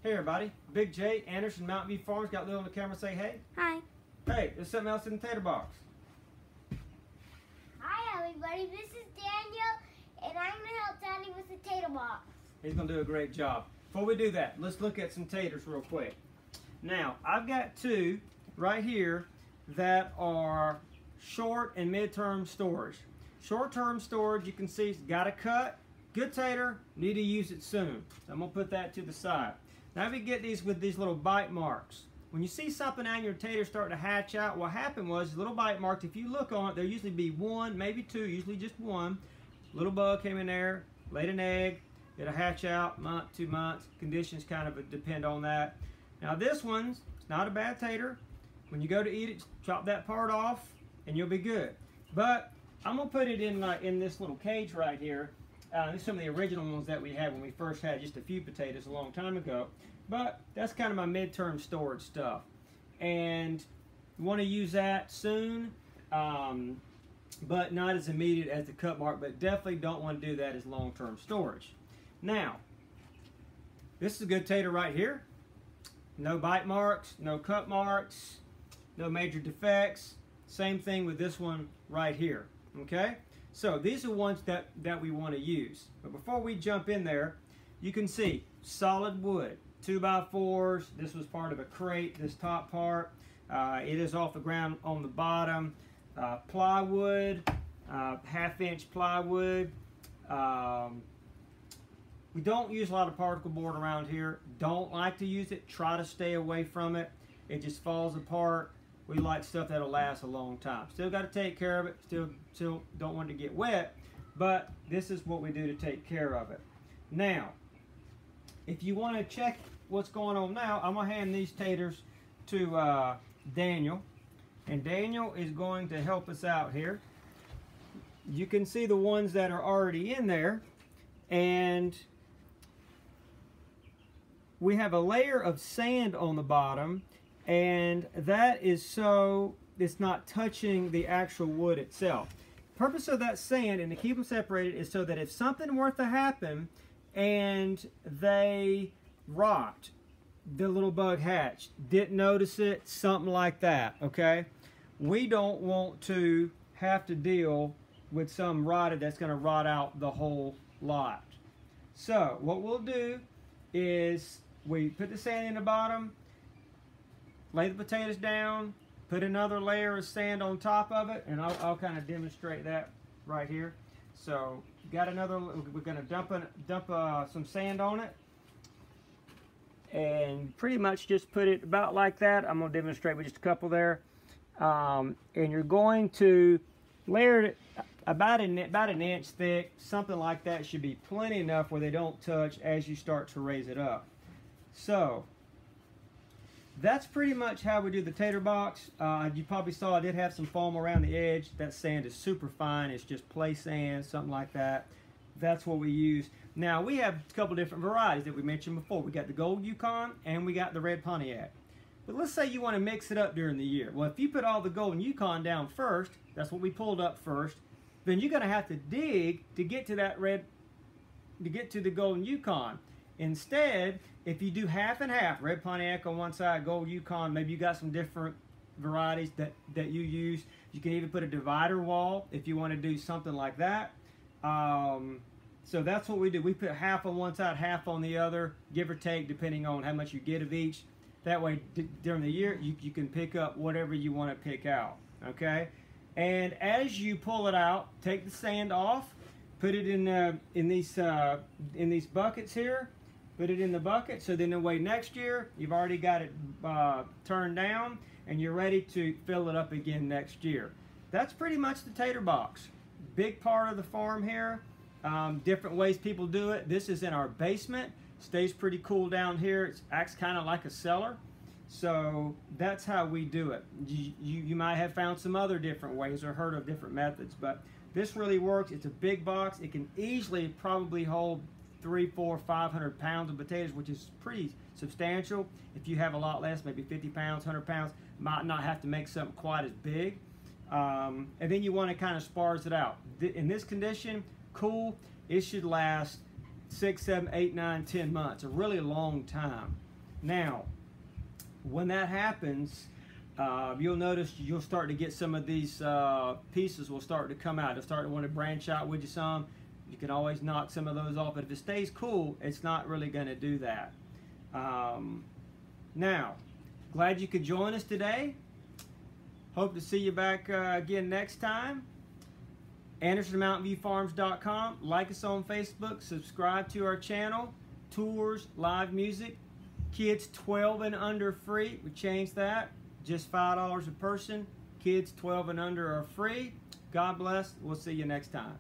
Hey everybody, Big J, Anderson, Mountain View Farms. Got Lil on the camera, say hey. Hi. Hey, there's something else in the tater box. Hi everybody, this is Daniel, and I'm going to help Daddy with the tater box. He's going to do a great job. Before we do that, let's look at some taters real quick. Now, I've got two right here that are short and mid-term storage. Short-term storage, you can see it's got a cut. Good tater, need to use it soon. So I'm going to put that to the side. Now if you get these with these little bite marks, when you see something on your tater starting to hatch out, what happened was little bite marks, if you look on it, there'll usually be one, maybe two, usually just one. Little bug came in there, laid an egg, it'll hatch out, month, 2 months. Conditions kind of depend on that. Now this one's it's not a bad tater. When you go to eat it, chop that part off and you'll be good. But I'm gonna put it in this little cage right here. These are some of the original ones that we had when we first had just a few potatoes a long time ago. But that's kind of my mid-term storage stuff. And you want to use that soon, but not as immediate as the cut mark, but definitely don't want to do that as long-term storage. Now, this is a good tater right here. No bite marks, no cut marks, no major defects. Same thing with this one right here, okay? So these are ones that we want to use. But before we jump in there, you can see solid wood, 2x4s. This was part of a crate, this top part. It is off the ground on the bottom. Plywood, 1/2-inch plywood. We don't use a lot of particle board around here. Don't like to use it. Try to stay away from it. It just falls apart. We like stuff that'll last a long time. Still got to take care of it. Still don't want it to get wet, but this is what we do to take care of it. Now, if you want to check what's going on now, I'm going to hand these taters to Daniel, and Daniel is going to help us out here. You can see the ones that are already in there, and we have a layer of sand on the bottom, and that is so it's not touching the actual wood itself. The purpose of that sand, and to keep them separated, is so that if something were to happen and they rot, the little bug hatched, didn't notice it, something like that, okay? We don't want to have to deal with some rotted that's going to rot out the whole lot. So what we'll do is we put the sand in the bottom, lay the potatoes down, put another layer of sand on top of it, and I'll kind of demonstrate that right here. So got another, we're going to dump some sand on it, and pretty much just put it about like that. I'm going to demonstrate with just a couple there. And you're going to layer it about an inch thick, something like that should be plenty enough where they don't touch as you start to raise it up. So that's pretty much how we do the tater box. You probably saw I did have some foam around the edge. That sand is super fine. It's just play sand, something like that. That's what we use. Now we have a couple different varieties that we mentioned before. We got the Gold Yukon and we got the Red Pontiac. But let's say you want to mix it up during the year. Well, if you put all the Golden Yukon down first, that's what we pulled up first, then you're going to have to dig to get to that the Golden Yukon. Instead, if you do half and half, Red Pontiac on one side, Gold Yukon, maybe you got some different varieties that you use. You can even put a divider wall if you want to do something like that. So that's what we do. We put half on one side, half on the other, give or take, depending on how much you get of each. That way, during the year, you can pick up whatever you want to pick out, okay? And as you pull it out, take the sand off, put it in these buckets here. Put it in the bucket, so then the way next year, you've already got it turned down, and you're ready to fill it up again next year. That's pretty much the tater box. Big part of the farm here. Different ways people do it. This is in our basement. Stays pretty cool down here. It acts kind of like a cellar. So that's how we do it. You might have found some other different ways or heard of different methods, but this really works. It's a big box. It can easily probably hold 300, 400, 500 pounds of potatoes, which is pretty substantial. If you have a lot less, maybe 50 pounds, 100 pounds, might not have to make something quite as big. And then you want to kind of sparse it out. In this condition, cool, it should last 6, 7, 8, 9, 10 months, a really long time. Now, when that happens, you'll notice you'll start to get some of these pieces will start to come out. They'll start to want to branch out with you some. You can always knock some of those off, but if it stays cool, it's not really going to do that. Now, glad you could join us today. Hope to see you back again next time. AndersonMountainViewFarms.com. Like us on Facebook. Subscribe to our channel. Tours, live music. Kids 12 and under free. We changed that. Just $5 a person. Kids 12 and under are free. God bless. We'll see you next time.